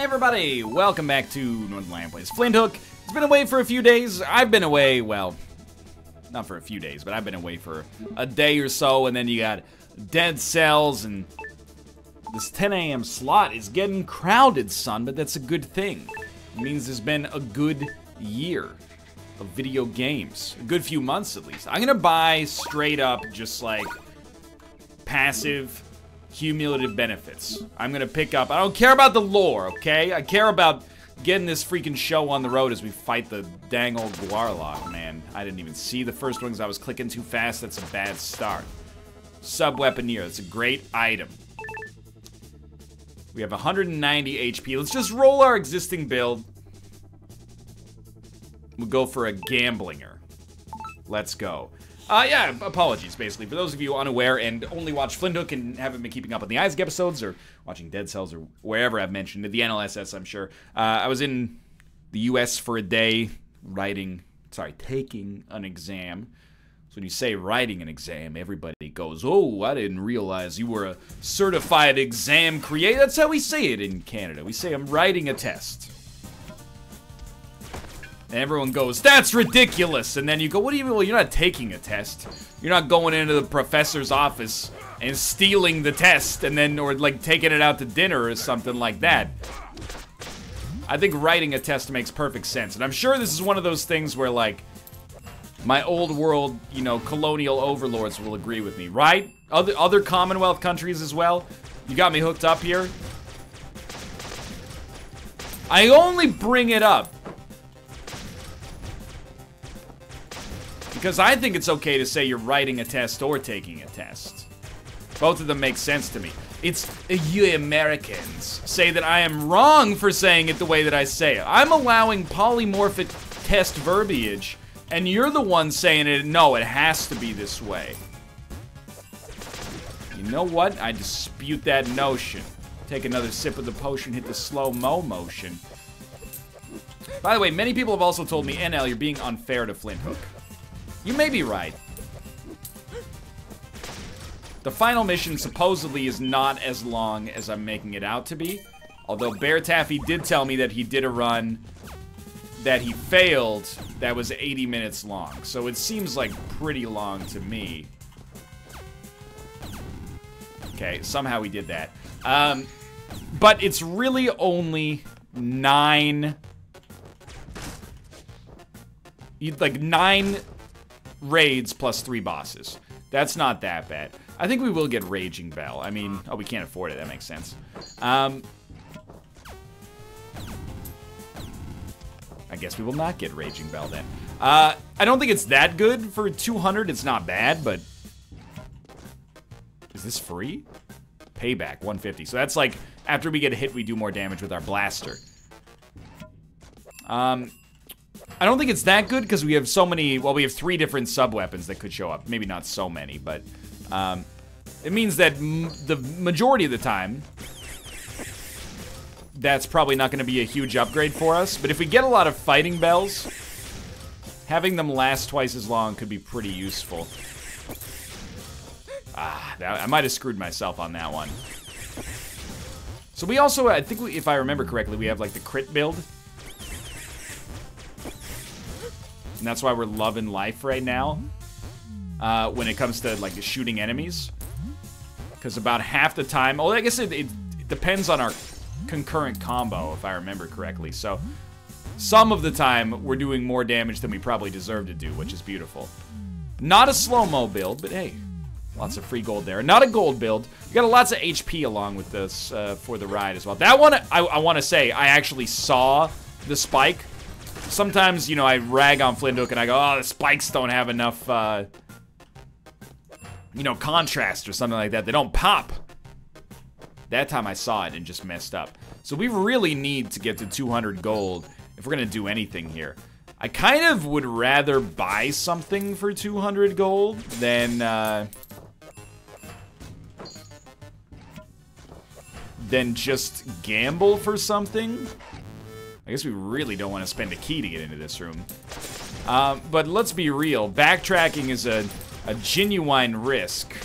Hey everybody, welcome back to Northernlion plays Flinthook. It's been away for a few days. I've been away, well, not for a few days, but I've been away for a day or so, and then you got dead cells, and this 10 a.m. slot is getting crowded, son, but that's a good thing. It means there's been a good year of video games. A good few months, at least. I'm gonna buy straight up just like passive cumulative benefits. I'm gonna pick up, I don't care about the lore, okay? I care about getting this freaking show on the road as we fight the dang old Warlock, man. I didn't even see the first one because I was clicking too fast. That's a bad start. Sub-weaponeer, that's a great item. We have 190 HP. Let's just roll our existing build. We'll go for a Gamblinger. Let's go. Yeah, apologies, basically. For those of you unaware and only watch Flinthook and haven't been keeping up on the Isaac episodes or watching Dead Cells or wherever I've mentioned it, the NLSS, I'm sure. I was in the US for a day taking an exam. So when you say writing an exam, everybody goes, oh, I didn't realize you were a certified exam creator. That's how we say it in Canada. We say I'm writing a test. And everyone goes, that's ridiculous. And then you go, what do you mean? Well, you're not taking a test. You're not going into the professor's office and stealing the test and then, or like taking it out to dinner or something like that. I think writing a test makes perfect sense. And I'm sure this is one of those things where like, my old world, you know, colonial overlords will agree with me, right? Other Commonwealth countries as well. You got me hooked up here. I only bring it up because I think it's okay to say you're writing a test or taking a test. Both of them make sense to me. It's you Americans say that I am wrong for saying it the way that I say it. I'm allowing polymorphic test verbiage, and you're the one saying it, no, it has to be this way. You know what? I dispute that notion. Take another sip of the potion, hit the slow-mo motion. By the way, many people have also told me, NL, you're being unfair to Flinthook. You may be right. The final mission supposedly is not as long as I'm making it out to be. Although Bear Taffy did tell me that he did a run that he failed that was 80 minutes long. So it seems like pretty long to me. Okay, somehow he did that. But it's really only 9 raids plus 3 bosses. That's not that bad. I think we will get Raging Bell. I mean, oh, we can't afford it. That makes sense. I guess we will not get Raging Bell then. I don't think it's that good for 200. It's not bad, but is this free? Payback 150. So that's like after we get a hit, we do more damage with our blaster. I don't think it's that good because we have so many, well, we have 3 different sub-weapons that could show up. Maybe not so many, but it means that the majority of the time, that's probably not going to be a huge upgrade for us. But if we get a lot of fighting bells, having them last twice as long could be pretty useful. I might have screwed myself on that one. So we also, I think if I remember correctly, we have like the crit build. And that's why we're loving life right now when it comes to like shooting enemies. Because about half the time, oh, I guess it depends on our concurrent combo, if I remember correctly. So some of the time we're doing more damage than we probably deserve to do, which is beautiful. Not a slow-mo build, but hey, lots of free gold there. Not a gold build. We got lots of HP along with this for the ride as well. That one, I want to say, I actually saw the spike. Sometimes, you know, I rag on Flinthook and I go, oh, the spikes don't have enough, you know, contrast or something like that. They don't pop. That time I saw it and just messed up. So we really need to get to 200 gold if we're going to do anything here. I kind of would rather buy something for 200 gold than just gamble for something. I guess we really don't want to spend a key to get into this room. But let's be real. Backtracking is a genuine risk.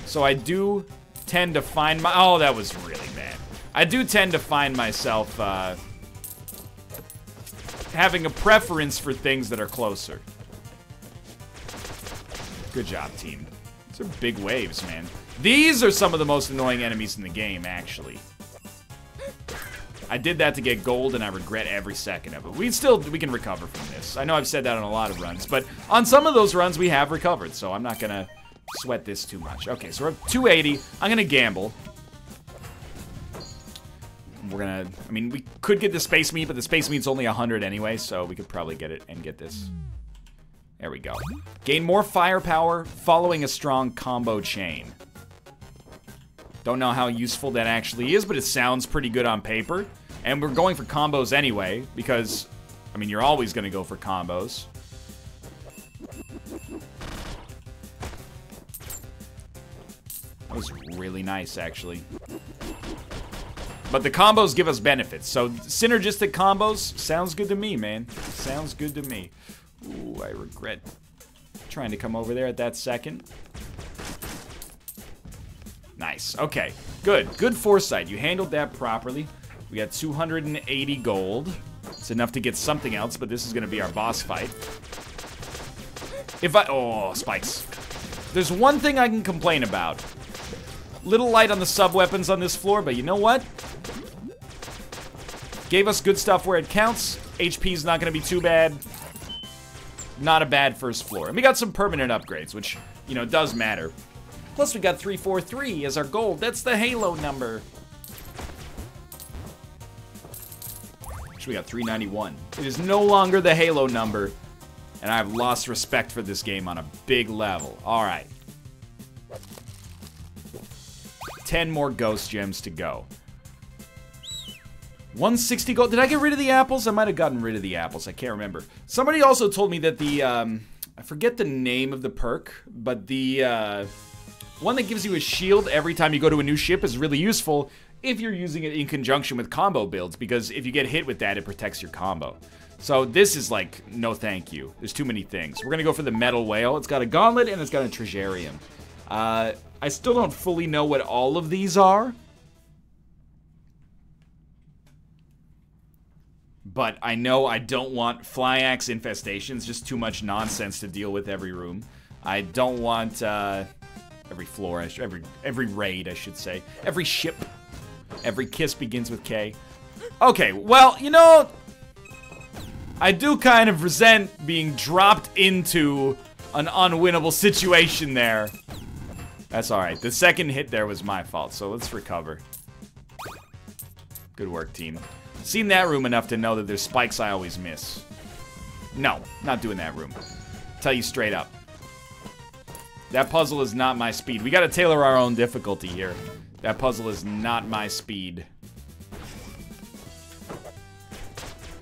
So I do tend to find my... Oh, that was really bad. I do tend to find myself having a preference for things that are closer. Good job, team. These are big waves, man. These are some of the most annoying enemies in the game, actually. I did that to get gold, and I regret every second of it. We can recover from this. I know I've said that on a lot of runs, but on some of those runs, we have recovered, so I'm not gonna sweat this too much. Okay, so we're at 280. I'm gonna gamble. We're gonna, I mean, we could get the space meat, but the space meat's only 100 anyway, so we could probably get it and get this. There we go. Gain more firepower following a strong combo chain. Don't know how useful that actually is, but it sounds pretty good on paper. And we're going for combos anyway, because, I mean, you're always going to go for combos. That was really nice, actually. But the combos give us benefits, so synergistic combos sounds good to me, man. Sounds good to me. Ooh, I regret trying to come over there at that second. Nice. Okay. Good. Good foresight. You handled that properly. We got 280 gold. It's enough to get something else, but this is going to be our boss fight. Oh, spikes. There's one thing I can complain about. Little light on the sub-weapons on this floor, but you know what? Gave us good stuff where it counts. HP's not going to be too bad. Not a bad first floor. And we got some permanent upgrades, which, you know, does matter. Plus, we got 343 as our gold. That's the Halo number. Actually, we got 391. It is no longer the Halo number. And I've lost respect for this game on a big level. All right. 10 more ghost gems to go. 160 gold. Did I get rid of the apples? I might have gotten rid of the apples. I can't remember. Somebody also told me that the, I forget the name of the perk, but the, one that gives you a shield every time you go to a new ship is really useful if you're using it in conjunction with combo builds, because if you get hit with that, it protects your combo. So this is like, no thank you. There's too many things. We're gonna go for the metal whale. It's got a gauntlet and it's got a trigerium. I still don't fully know what all of these are. But I know I don't want fly axe infestations, just too much nonsense to deal with every room. I don't want, every floor, every raid, I should say. Every ship. Every kiss begins with K. Okay, well, you know, I do kind of resent being dropped into an unwinnable situation there. That's alright. The second hit there was my fault, so let's recover. Good work, team. Seen that room enough to know that there's spikes I always miss. No, not doing that room. Tell you straight up. That puzzle is not my speed. We gotta tailor our own difficulty here. That puzzle is not my speed.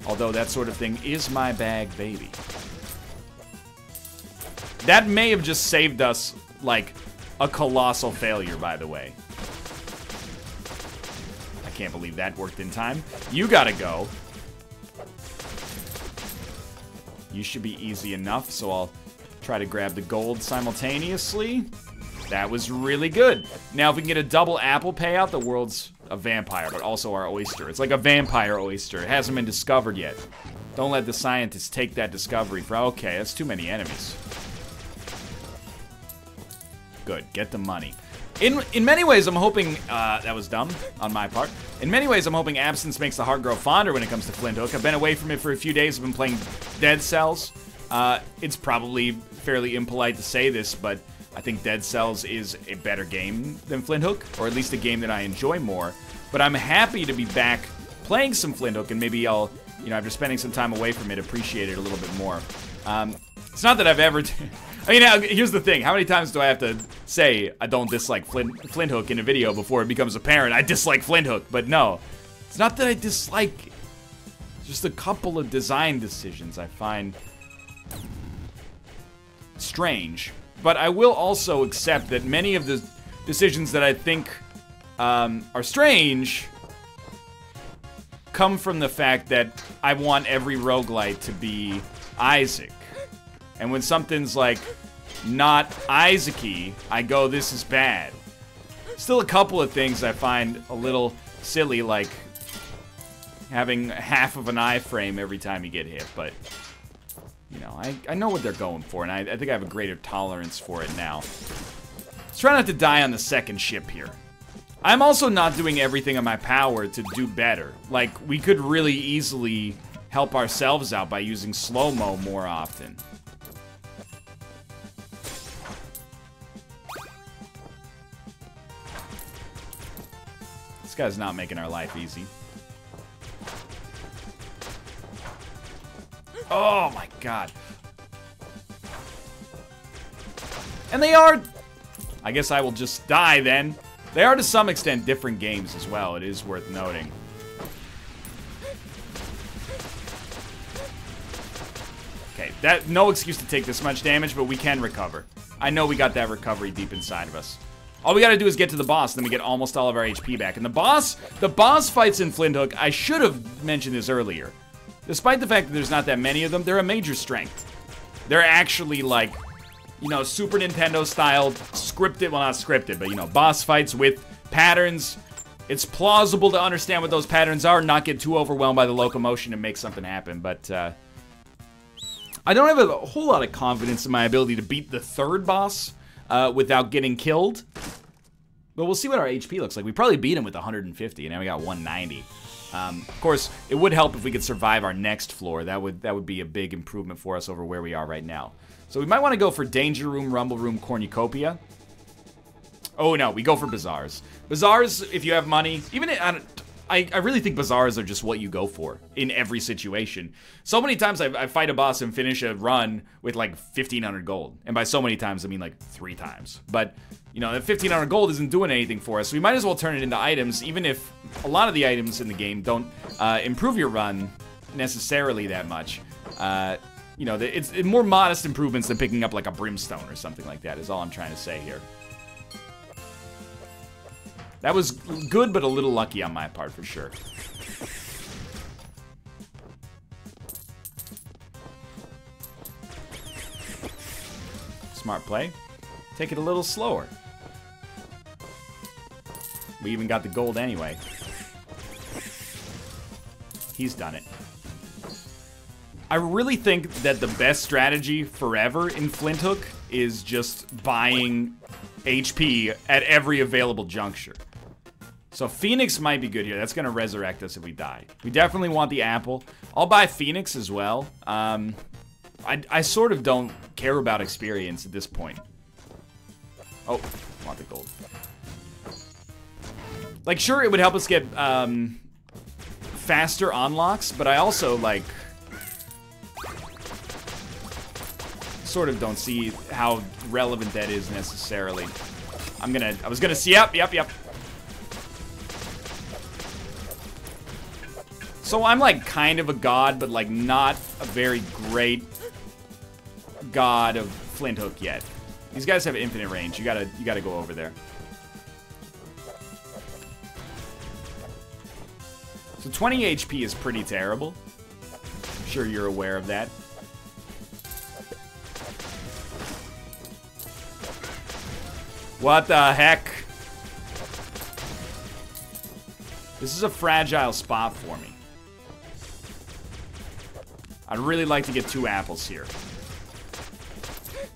Although that sort of thing is my bag, baby. That may have just saved us, like, a colossal failure, by the way. I can't believe that worked in time. You gotta go. You should be easy enough, so I'll try to grab the gold simultaneously. That was really good. Now, if we can get a double apple payout, the world's a vampire, but also our oyster. It's like a vampire oyster. It hasn't been discovered yet. Don't let the scientists take that discovery for... Okay, that's too many enemies. Good, get the money. In many ways, I'm hoping... that was dumb on my part. In many ways, I'm hoping absence makes the heart grow fonder when it comes to Flinthook. I've been away from it for a few days. I've been playing Dead Cells. It's probably fairly impolite to say this, but I think Dead Cells is a better game than Flinthook, or at least a game that I enjoy more. But I'm happy to be back playing some Flinthook, and maybe I'll, you know, after spending some time away from it, appreciate it a little bit more. It's not that I've ever... I mean, here's the thing. How many times do I have to say I don't dislike Flinthook in a video before it becomes apparent I dislike Flinthook? But no, it's not that I dislike it. Just a couple of design decisions I find strange. But I will also accept that many of the decisions that I think are strange come from the fact that I want every roguelite to be Isaac. And when something's like not Isaac-y, I go, this is bad. Still a couple of things I find a little silly, like having half of an iframe every time you get hit, but you know, I know what they're going for, and I think I have a greater tolerance for it now. Let's try not to die on the second ship here. I'm also not doing everything in my power to do better. Like, we could really easily help ourselves out by using slow-mo more often. This guy's not making our life easy. Oh my god. And they are... I guess I will just die then. They are to some extent different games as well, it is worth noting. Okay, no excuse to take this much damage, but we can recover. I know we got that recovery deep inside of us. All we gotta do is get to the boss, then we get almost all of our HP back. And the boss fights in Flinthook, I should have mentioned this earlier. Despite the fact that there's not that many of them, they're a major strength. They're actually like, you know, Super Nintendo style, scripted, well not scripted, but you know, boss fights with patterns. It's plausible to understand what those patterns are, not get too overwhelmed by the locomotion and make something happen, but I don't have a whole lot of confidence in my ability to beat the third boss without getting killed. But we'll see what our HP looks like. We probably beat him with 150, and now we got 190. Of course, it would help if we could survive our next floor. That would be a big improvement for us over where we are right now. So we might want to go for Danger Room, Rumble Room, Cornucopia. Oh no, we go for Bazaars. Bazaars, if you have money, even I really think Bazaars are just what you go for in every situation. So many times I fight a boss and finish a run with like 1,500 gold. And by so many times, I mean like 3 times. But, you know, that 1,500 gold isn't doing anything for us. So we might as well turn it into items, even if a lot of the items in the game don't improve your run necessarily that much. You know, it's more modest improvements than picking up like a brimstone or something like that is all I'm trying to say here. That was good, but a little lucky on my part, for sure. Smart play. Take it a little slower. We even got the gold anyway. He's done it. I really think that the best strategy forever in Flinthook is just buying HP at every available juncture. So Phoenix might be good here. That's going to resurrect us if we die. We definitely want the apple. I'll buy Phoenix as well. I sort of don't care about experience at this point. Oh, want the gold. Like, sure, it would help us get faster unlocks, but I also, like, sort of don't see how relevant that is necessarily. I was gonna see, yep. So I'm like kind of a god, but like not a very great god of Flinthook yet. These guys have infinite range. You gotta go over there. So 20 HP is pretty terrible. I'm sure you're aware of that. What the heck? This is a fragile spot for me. I'd really like to get 2 apples here.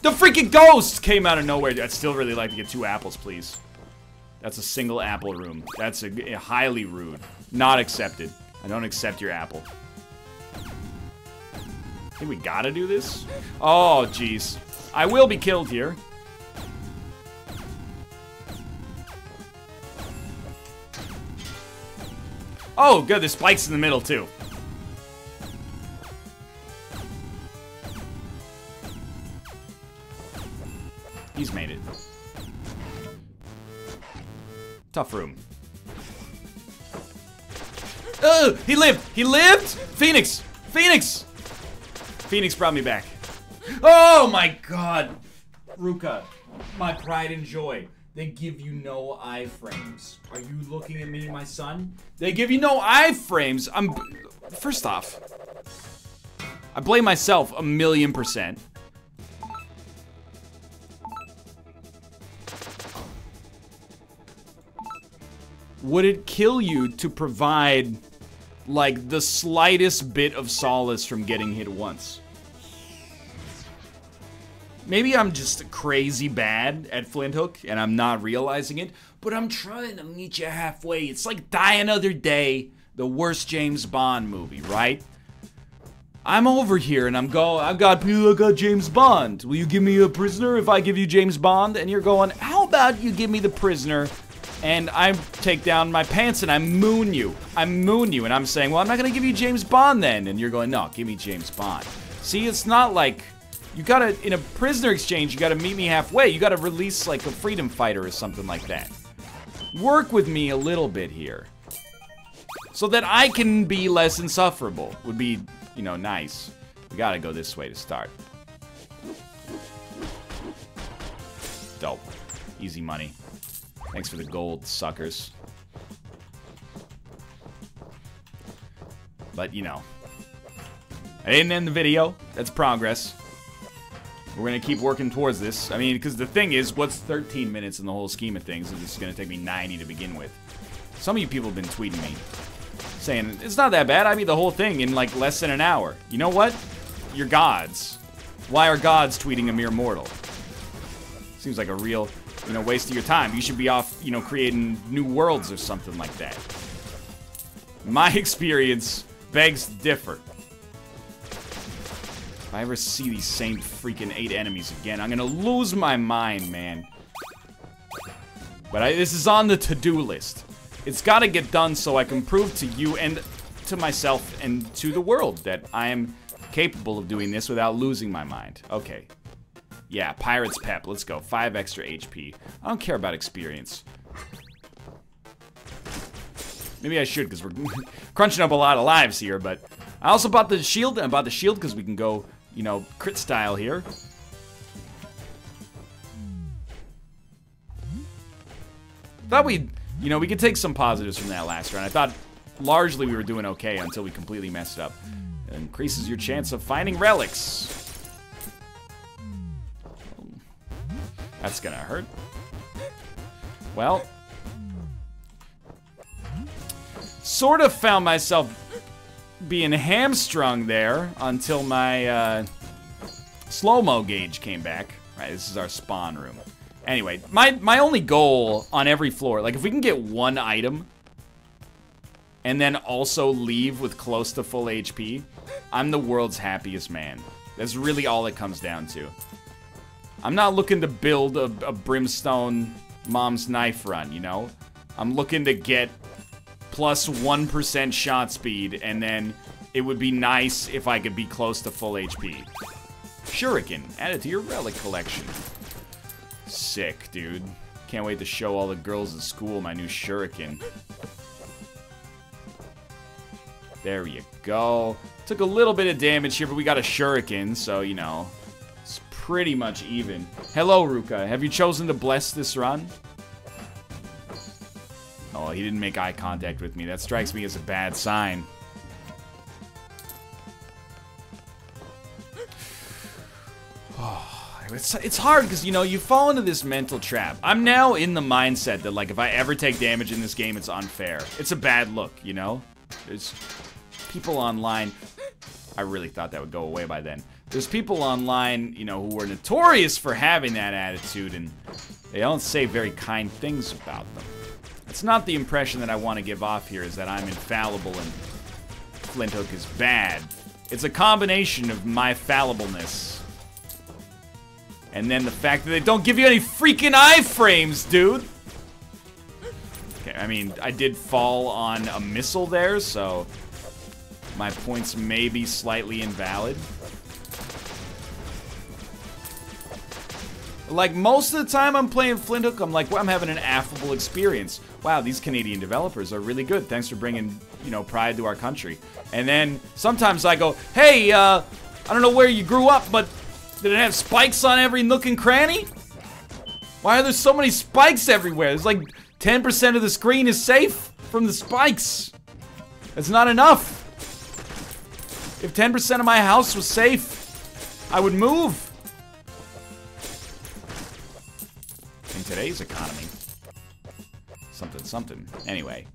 The freaking ghost came out of nowhere. I'd still really like to get 2 apples, please. That's a single apple room. That's a highly rude. Not accepted. I don't accept your apple. I think we gotta do this? Oh, jeez. I will be killed here. Oh, good. There's spikes in the middle, too. He's made it. Tough room. Oh, he lived! He lived? Phoenix! Phoenix! Phoenix brought me back. Oh my god! Ruka, my pride and joy. They give you no iframes. Are you looking at me, my son? They give you no iframes. First off, I blame myself 1,000,000%. would it kill you to provide, like, the slightest bit of solace from getting hit once? Maybe I'm just crazy bad at Flinthook and I'm not realizing it, but I'm trying to meet you halfway. It's like Die Another Day, the worst James Bond movie, right? I'm over here and I've got James Bond. Will you give me a prisoner if I give you James Bond? And you're going, how about you give me the prisoner and I take down my pants and I moon you. And I'm saying, well, I'm not gonna give you James Bond then. And you're going, no, give me James Bond. See, it's not like, you gotta, in a prisoner exchange, you gotta meet me halfway. You gotta release like a freedom fighter or something like that. Work with me a little bit here. So that I can be less insufferable, would be, you know, nice. We gotta go this way to start. Dope. Easy money. Thanks for the gold, suckers. But, you know. I didn't end the video. That's progress. We're gonna keep working towards this. I mean, because the thing is, what's 13 minutes in the whole scheme of things? It's gonna take me 90 to begin with. Some of you people have been tweeting me, saying, it's not that bad, I beat the whole thing in like less than an hour. You know what? You're gods. Why are gods tweeting a mere mortal? Seems like a real, you know, waste of your time. You should be off, you know, creating new worlds or something like that. My experience begs to differ. If I ever see these same freaking 8 enemies again, I'm gonna lose my mind, man. But this is on the to-do list. It's gotta get done so I can prove to you and to myself and to the world that I am capable of doing this without losing my mind. Okay. Yeah, Pirate's Pep. Let's go. 5 extra HP. I don't care about experience. Maybe I should, because we're crunching up a lot of lives here, but I also bought the shield. I bought the shield because we can go, you know, crit style here. Thought we'd, you know, we could take some positives from that last round. I thought largely we were doing okay until we completely messed it up. It increases your chance of finding relics. That's gonna hurt. Well, sort of found myself being hamstrung there until my slow-mo gauge came back. Right, this is our spawn room. Anyway, my only goal on every floor, like if we can get one item and then also leave with close to full HP, I'm the world's happiest man. That's really all it comes down to. I'm not looking to build a brimstone mom's knife run, you know? I'm looking to get plus 1% shot speed, and then it would be nice if I could be close to full HP. Shuriken, add it to your relic collection. Sick, dude. Can't wait to show all the girls at school my new Shuriken. There you go. Took a little bit of damage here, but we got a Shuriken, so, you know, it's pretty much even. Hello, Ruka. Have you chosen to bless this run? Oh, he didn't make eye contact with me. That strikes me as a bad sign. It's hard because, you know, you fall into this mental trap. I'm now in the mindset that, like, if I ever take damage in this game, it's unfair. It's a bad look, you know? There's people online... I really thought that would go away by then. There's people online, you know, who are notorious for having that attitude, and they don't say very kind things about them. It's not the impression that I want to give off here, is that I'm infallible and Flinthook is bad. It's a combination of my fallibleness and then the fact that they don't give you any freaking iframes, dude. Okay, I mean, I did fall on a missile there, so my points may be slightly invalid. Like, most of the time I'm playing Flinthook, I'm like, well, I'm having an affable experience. Wow, these Canadian developers are really good. Thanks for bringing, you know, pride to our country. And then sometimes I go, hey, I don't know where you grew up, but did it have spikes on every nook and cranny? Why are there so many spikes everywhere? There's like 10% of the screen is safe from the spikes. That's not enough. If 10% of my house was safe, I would move. In today's economy. something, something. Anyway,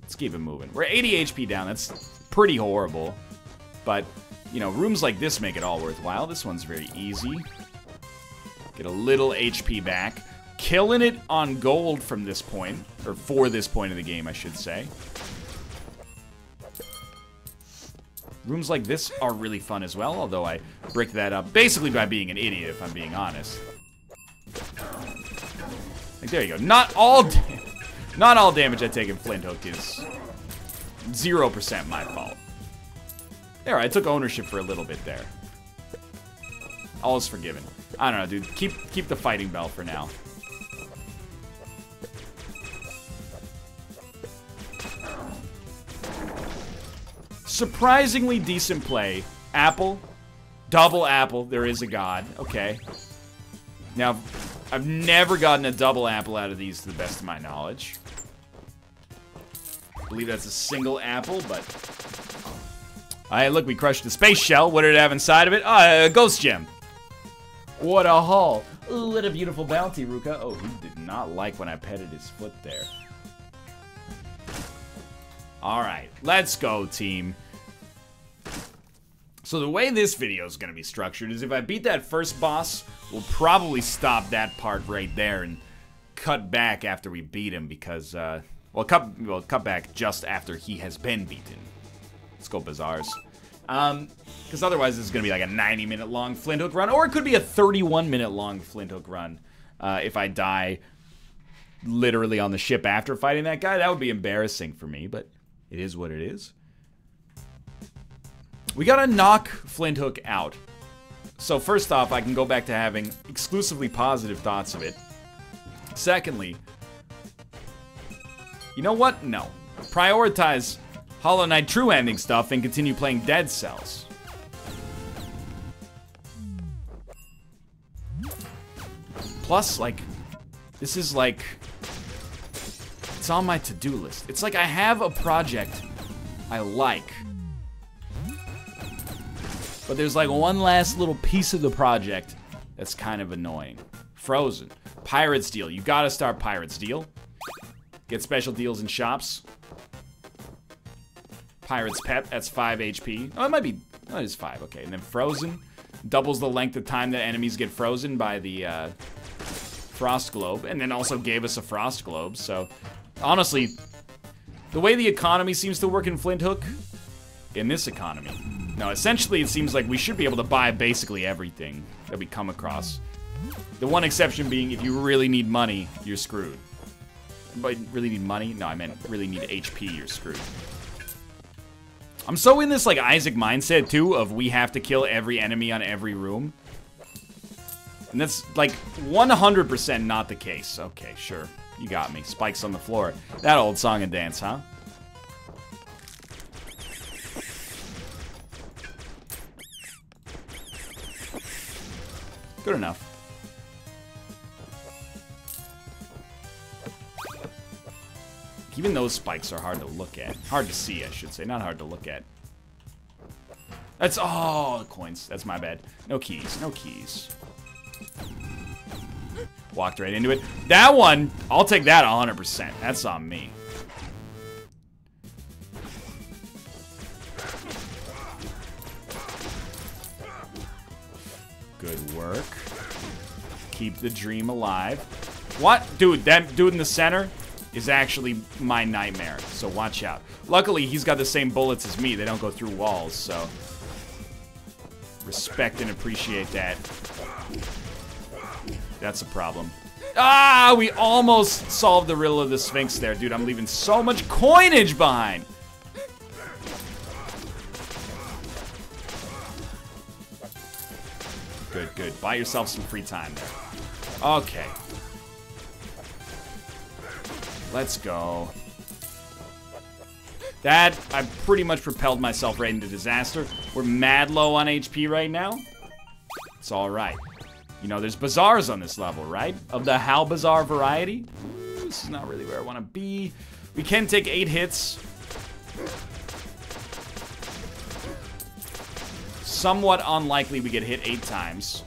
let's keep it moving. We're 80 HP down. That's pretty horrible. But, you know, rooms like this make it all worthwhile. This one's very easy. Get a little HP back. Killing it on gold from this point. Or for this point of the game, I should say. Rooms like this are really fun as well, although I bricked that up basically by being an idiot, if I'm being honest. Like, there you go. Not all damage I take in Flinthook is 0% my fault. There, I took ownership for a little bit there. All is forgiven. I don't know, dude. Keep the fighting bell for now. Surprisingly decent play. Apple. Double apple. There is a god. Okay. Now, I've never gotten a double apple out of these to the best of my knowledge. I believe that's a single apple, but... Alright, look, we crushed the space shell. What did it have inside of it? A ghost gem. What a haul. Ooh, what a beautiful bounty, Ruka. Oh, he did not like when I petted his foot there. Alright, let's go, team. So the way this video is going to be structured is if I beat that first boss, we'll probably stop that part right there and cut back after we beat him because, we'll cut back just after he has been beaten. Let's go bazaars. Because otherwise this is going to be like a 90-minute long Flinthook run, or it could be a 31-minute long Flinthook run if I die literally on the ship after fighting that guy. That would be embarrassing for me, but it is what it is. We gotta knock Flinthook out. So first off, I can go back to having exclusively positive thoughts of it. Secondly, you know what? No. Prioritize Hollow Knight True Ending stuff and continue playing Dead Cells. Plus, like, this is like... It's on my to-do list. It's like I have a project I like. But there's like one last little piece of the project that's kind of annoying. Frozen. Pirate's Deal. You gotta start Pirate's Deal. Get special deals in shops. Pirate's Pep, that's 5 HP. Oh, it might be, oh, it is 5, okay. And then Frozen. Doubles the length of time that enemies get frozen by the Frost Globe. And then also gave us a Frost Globe, so... Honestly, the way the economy seems to work in Flinthook, in this economy, no, essentially it seems like we should be able to buy basically everything that we come across. The one exception being if you really need money, you're screwed. But really need money? No, I meant really need HP, you're screwed. I'm so in this like Isaac mindset too of we have to kill every enemy on every room. And that's like 100% not the case. Okay, sure. You got me. Spikes on the floor. That old song and dance, huh? Good enough. Even those spikes are hard to look at. Hard to see, I should say. Not hard to look at. That's... Oh, coins. That's my bad. No keys. No keys. Walked right into it. That one, I'll take that 100%. That's on me. Good work. Keep the dream alive. What? Dude, that dude in the center is actually my nightmare, so watch out. Luckily, he's got the same bullets as me. They don't go through walls, so... Respect and appreciate that. That's a problem. Ah, we almost solved the riddle of the Sphinx there, dude. I'm leaving so much coinage behind. Good, good. Buy yourself some free time there. Okay. Let's go. That, I pretty much propelled myself right into disaster. We're mad low on HP right now. It's alright. You know, there's bazaars on this level, right? Of the How Bazaar variety. This is not really where I want to be. We can take 8 hits. Somewhat unlikely we get hit 8 times.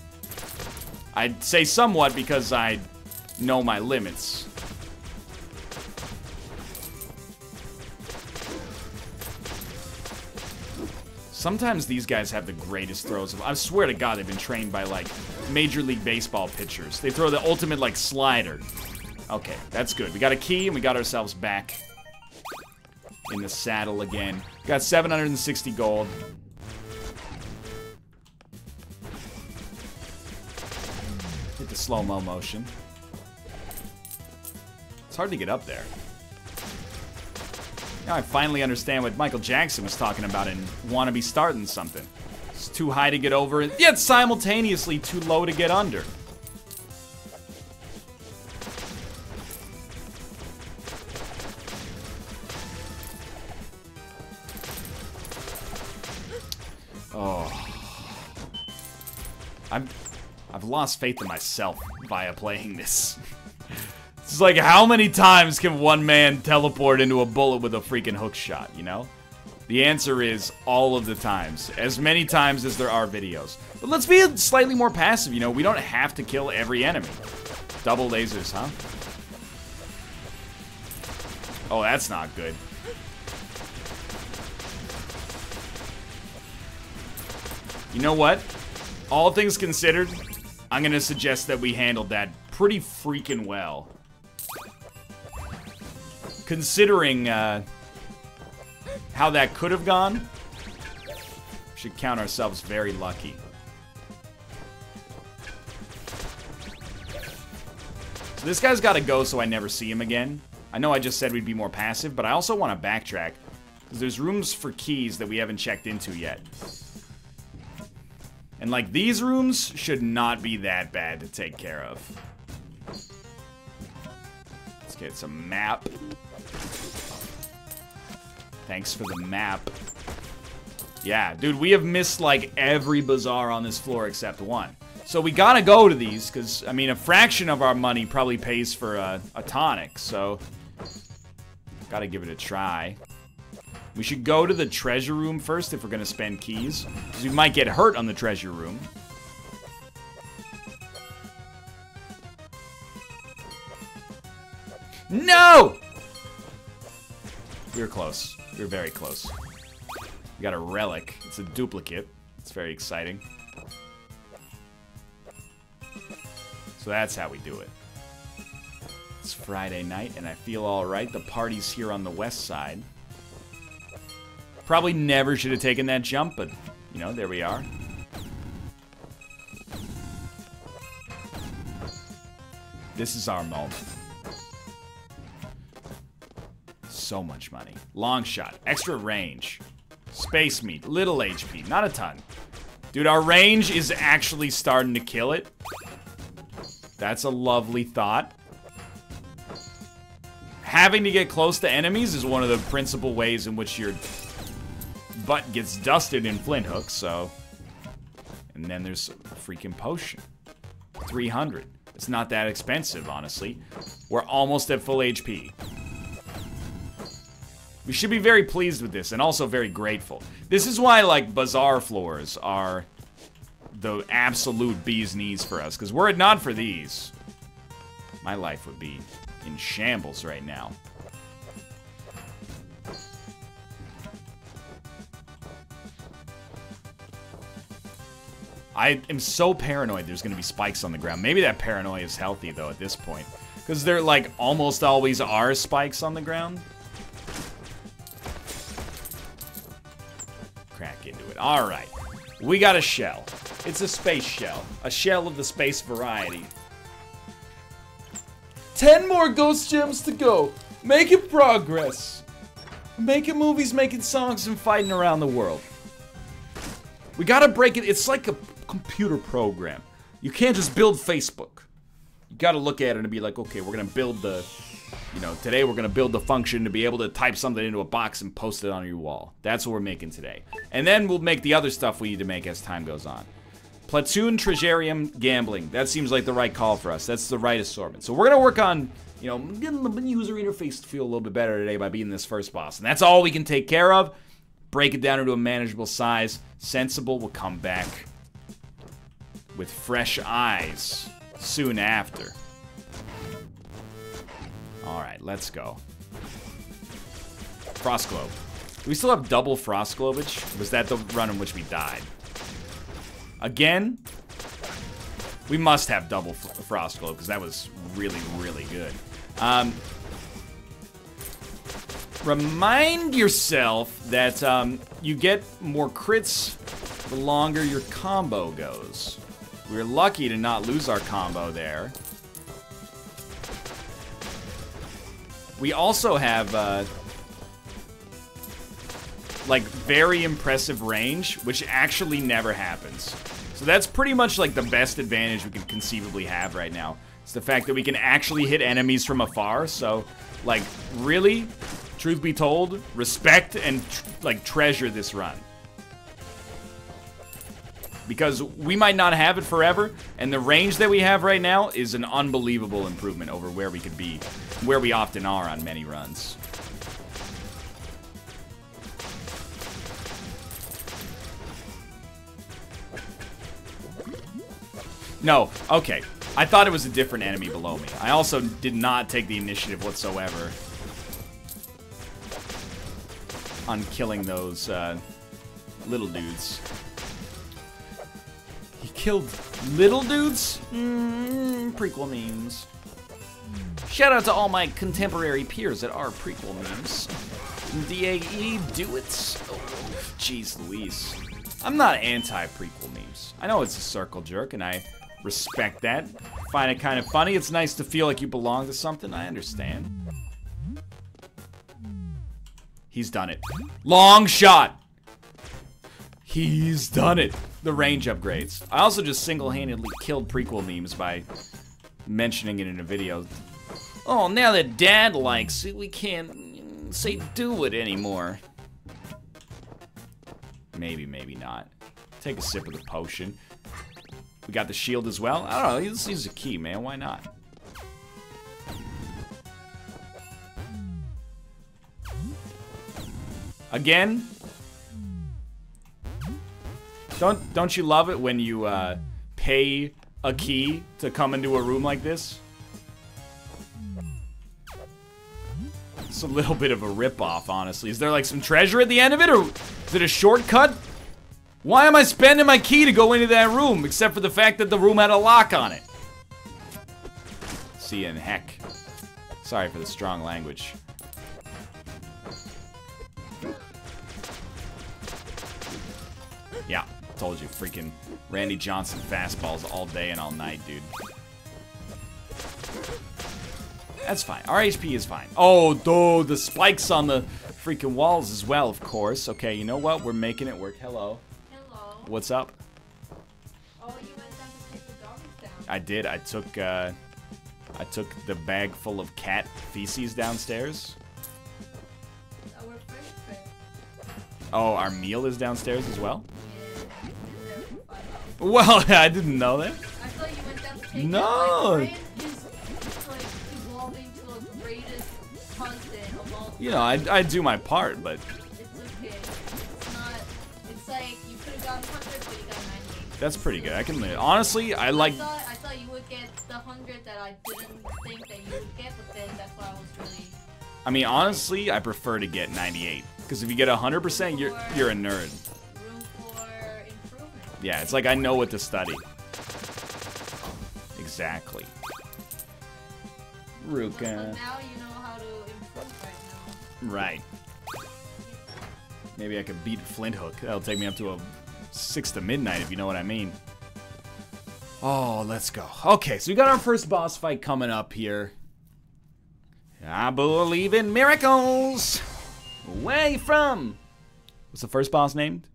I'd say somewhat because I know my limits. Sometimes these guys have the greatest throws. I swear to God, they've been trained by, like, Major League Baseball pitchers. They throw the ultimate, like, slider. Okay, that's good. We got a key, and we got ourselves back in the saddle again. Got 760 gold. Hit the slow-mo motion. It's hard to get up there. Now I finally understand what Michael Jackson was talking about in Wanna Be Startin' Something. It's too high to get over, yet simultaneously too low to get under. Oh. I've lost faith in myself via playing this. It's like, how many times can one man teleport into a bullet with a freaking hookshot, you know? The answer is all of the times. As many times as there are videos. But let's be slightly more passive, you know? We don't have to kill every enemy. Double lasers, huh? Oh, that's not good. You know what? All things considered, I'm gonna suggest that we handled that pretty freaking well. Considering how that could have gone, we should count ourselves very lucky. So this guy's gotta go so I never see him again. I know I just said we'd be more passive, but I also want to backtrack, because there's rooms for keys that we haven't checked into yet. And like, these rooms should not be that bad to take care of. Let's get some map. Thanks for the map. Yeah, dude, we have missed like every bazaar on this floor except one. So we gotta go to these, because, I mean, a fraction of our money probably pays for a tonic, so gotta give it a try. We should go to the treasure room first if we're gonna spend keys, because we might get hurt on the treasure room. No! We were close. We were very close. We got a relic. It's a duplicate. It's very exciting. So that's how we do it. It's Friday night, and I feel alright. The party's here on the west side. Probably never should have taken that jump, but, you know, there we are. This is our moment. So much money. Long shot. Extra range. Space meat. Little HP. Not a ton. Dude, our range is actually starting to kill it. That's a lovely thought. Having to get close to enemies is one of the principal ways in which your butt gets dusted in Flinthook, so... And then there's a freaking potion. 300. It's not that expensive, honestly. We're almost at full HP. We should be very pleased with this, and also very grateful. This is why, like, bazaar floors are the absolute bee's knees for us, because were it not for these, my life would be in shambles right now. I am so paranoid there's going to be spikes on the ground. Maybe that paranoia is healthy, though, at this point. Because there, like, almost always are spikes on the ground. Crack into it. Alright. We got a shell. It's a space shell. A shell of the space variety. 10 more ghost gems to go. Making progress. Making movies, making songs, and fighting around the world. We gotta break it. It's like a computer program. You can't just build Facebook. You gotta look at it and be like, okay, we're gonna build the... You know, today we're gonna build the function to be able to type something into a box and post it on your wall. That's what we're making today. And then we'll make the other stuff we need to make as time goes on. Platoon, Treasurium, Gambling. That seems like the right call for us. That's the right assortment. So we're gonna work on, you know, getting the user interface to feel a little bit better today by beating this first boss. And that's all we can take care of. Break it down into a manageable size. Sensible will come back with fresh eyes soon after. Alright, let's go. Frost Globe. Do we still have double Frost Globage? Or was that the run in which we died? Again? We must have double Frost Globe, because that was really, really good. Remind yourself that you get more crits the longer your combo goes. We're lucky to not lose our combo there. We also have, like, very impressive range, which actually never happens. So that's pretty much, like, the best advantage we can conceivably have right now. It's the fact that we can actually hit enemies from afar. So, like, really, truth be told, respect and, like, treasure this run. Because we might not have it forever, and the range that we have right now is an unbelievable improvement over where we could be, where we often are on many runs. No, okay. I thought it was a different enemy below me. I also did not take the initiative whatsoever on killing those little dudes. He killed little dudes? Prequel memes. Shout out to all my contemporary peers that are prequel memes. DAE, do it. Oh, jeez Louise. I'm not anti-prequel memes. I know it's a circle jerk, and I respect that. Find it kind of funny. It's nice to feel like you belong to something. I understand. He's done it. Long shot! He's done it. The range upgrades. I also just single-handedly killed prequel memes by mentioning it in a video. Oh, now that Dad likes it, we can't say do it anymore. Maybe, maybe not. Take a sip of the potion. We got the shield as well. I don't know, let's use a key, man. Why not? Again? Don't you love it when you pay a key to come into a room like this? It's a little bit of a ripoff, honestly. Is there like some treasure at the end of it, or is it a shortcut? Why am I spending my key to go into that room, except for the fact that the room had a lock on it? See you in heck. Sorry for the strong language. Yeah, told you, freaking Randy Johnson fastballs all day and all night, dude. That's fine. Our HP is fine. Oh, dude, the spikes on the freaking walls as well, of course. Okay, you know what? We're making it work. Hello. Hello. What's up? Oh, you went down to take the doggies down. I did. I took the bag full of cat feces downstairs. Our first trip. Oh, our meal is downstairs as well? Yeah. Well, I didn't know that. I thought you went down to take No. it. Like, evolving to the greatest husband of all time. You know, I do my part, but It's okay. It's not. It's like you could have gotten 100, but you got 98. that's pretty good. I can honestly, I like. I thought you would get the 100 that I didn't think that you would get, but then that's why I was really. I mean, honestly, I prefer to get 98 because if you get 100%, you're a nerd. Room for improvement. Yeah, it's like I know what to study. Exactly. But Ruka. now you know how to improve right now. Right. Maybe I could beat Flinthook. That'll take me up to a 6 to midnight, if you know what I mean. Oh, let's go. Okay, so we got our first boss fight coming up here. I believe in miracles. Where you from? What's the first boss named?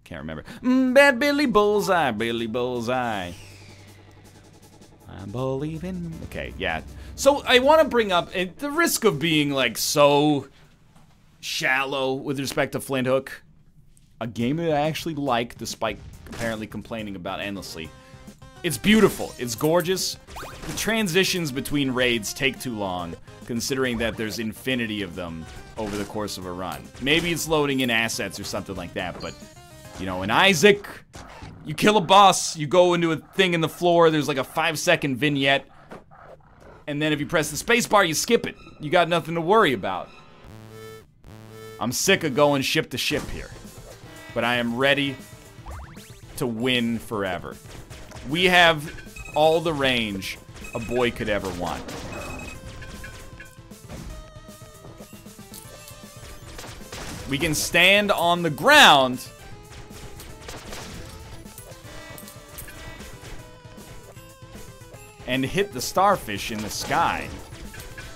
Can't remember. Bad Billy Bullseye, Billy Bullseye. I believe in... Okay, yeah. So I want to bring up, at the risk of being like so shallow with respect to Flinthook, a game that I actually like, despite apparently complaining about endlessly. It's beautiful. It's gorgeous. The transitions between raids take too long, considering that there's infinity of them over the course of a run. Maybe it's loading in assets or something like that, but, you know, in Isaac, you kill a boss, you go into a thing in the floor, there's like a 5-second vignette, and then if you press the spacebar, you skip it. You got nothing to worry about. I'm sick of going ship to ship here. But I am ready to win forever. We have all the range a boy could ever want. We can stand on the ground and hit the starfish in the sky.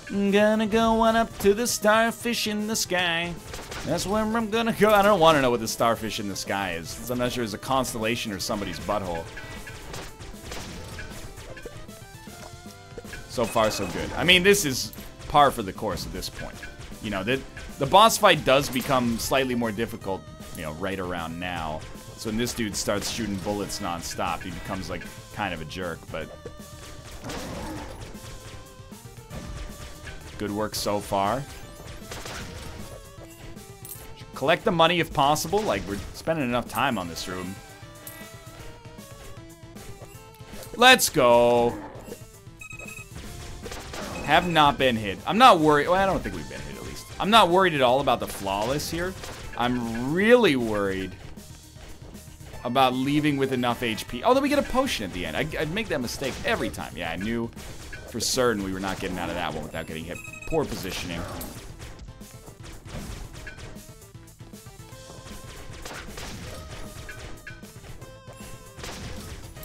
I'm gonna go on up to the starfish in the sky. That's where I'm gonna go. I don't want to know what the starfish in the sky is. I'm not sure it's a constellation or somebody's butthole. So far, so good. I mean, this is par for the course at this point. You know, the boss fight does become slightly more difficult, you know, right around now. So when this dude starts shooting bullets non-stop, he becomes, like, kind of a jerk, but... Good work so far. Collect the money if possible. Like, we're spending enough time on this room. Let's go. Have not been hit. I'm not worried. Well, I don't think we've been hit, at least. I'm not worried at all about the flawless here. I'm really worried about leaving with enough HP. Although we get a potion at the end. I'd make that mistake every time. Yeah, I knew for certain we were not getting out of that one without getting hit. Poor positioning.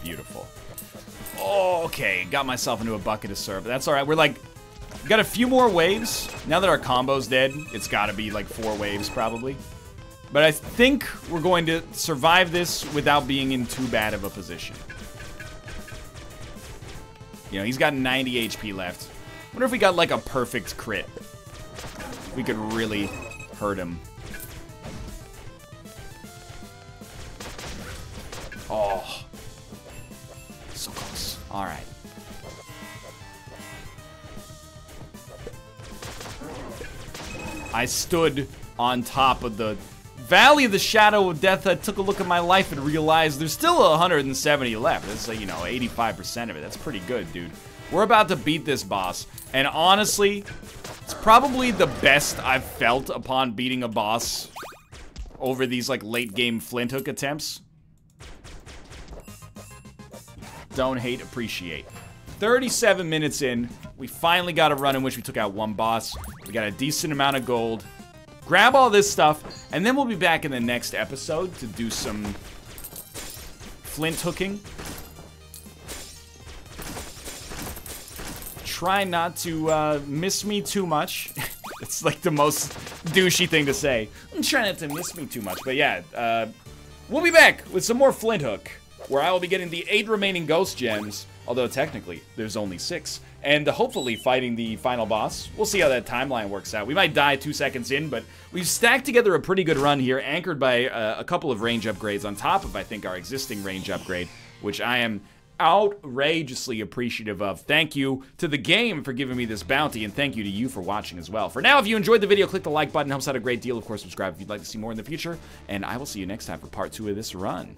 Beautiful. Oh, okay. Got myself into a bucket of syrup. That's all right. We're like, got a few more waves. Now that our combo's dead, it's got to be like 4 waves probably. But I think we're going to survive this without being in too bad of a position. You know, he's got 90 HP left. Wonder if we got like a perfect crit. We could really hurt him. Oh. So close. All right. I stood on top of the Valley of the Shadow of Death. I took a look at my life and realized there's still 170 left. That's like, you know, 85% of it. That's pretty good, dude. We're about to beat this boss. And honestly, it's probably the best I've felt upon beating a boss over these, like, late game Flinthook attempts. Don't hate, appreciate. 37 minutes in, we finally got a run in which we took out one boss. We got a decent amount of gold. Grab all this stuff, and then we'll be back in the next episode to do some flint hooking. Try not to miss me too much. It's like the most douchey thing to say. I'm trying not to miss me too much, but yeah, we'll be back with some more Flinthook, where I will be getting the 8 remaining ghost gems, although technically there's only 6, and hopefully fighting the final boss. We'll see how that timeline works out. We might die 2 seconds in, but we've stacked together a pretty good run here, anchored by a couple of range upgrades on top of, I think, our existing range upgrade, which I am outrageously appreciative of. Thank you to the game for giving me this bounty, and thank you to you for watching as well. For now, if you enjoyed the video, click the like button. Helps out a great deal. Of course, subscribe if you'd like to see more in the future, and I will see you next time for part 2 of this run.